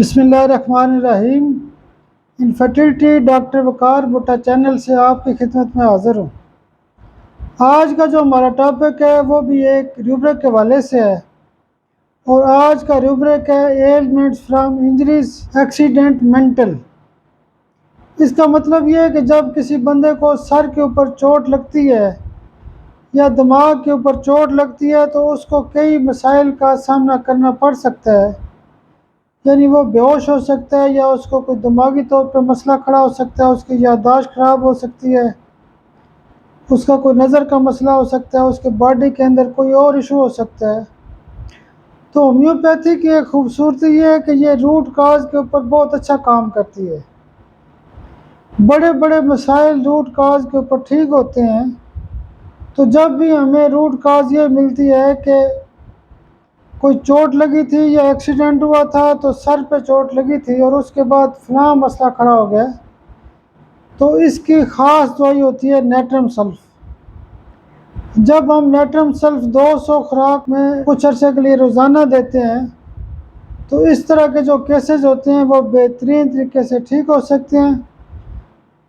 बिस्मिल्लाहिर्रहमानिर्रहीम। Infertility doctor वकार भुट्टा channel से आपकी खिदमत में हाज़िर हूँ। आज का जो हमारा टॉपिक है वो भी एक रूब्रिक के हवाले से है और आज का रूब्रिक है elements from injuries accident mental. इसका मतलब ये है कि जब किसी बंदे को सर के ऊपर चोट लगती है या दिमाग के ऊपर चोट लगती है तो उसको कई मसाइल का सामना करना पड़ सकता है। यानी वो बेहोश हो सकता है या उसको कोई दिमागी तौर पर मसला खड़ा हो सकता है, उसकी याददाश्त ख़राब हो सकती है, उसका कोई नज़र का मसला हो सकता है, उसके बॉडी के अंदर कोई और इशू हो सकता है। तो होम्योपैथी की एक खूबसूरती ये है कि ये रूट काज के ऊपर बहुत अच्छा काम करती है। बड़े बड़े मसाइल रूट काज के ऊपर ठीक होते हैं। तो जब भी हमें रूट काज ये मिलती है कि कोई चोट लगी थी या एक्सीडेंट हुआ था तो सर पे चोट लगी थी और उसके बाद फलां मसला खड़ा हो गया, तो इसकी ख़ास दवाई होती है नेट्रम सल्फ। जब हम नेट्रम सल्फ 200 खुराक में कुछ अरसे के लिए रोज़ाना देते हैं तो इस तरह के जो केसेस होते हैं वो बेहतरीन तरीके से ठीक हो सकते हैं।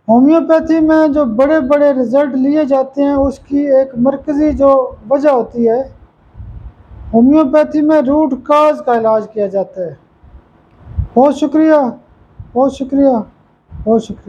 होम्योपैथी में जो बड़े बड़े रिज़ल्ट लिए जाते हैं उसकी एक मरकज़ी जो वजह होती है, होम्योपैथी में रूट काज का इलाज किया जाता है। बहुत शुक्रिया, बहुत शुक्रिया, बहुत शुक्रिया।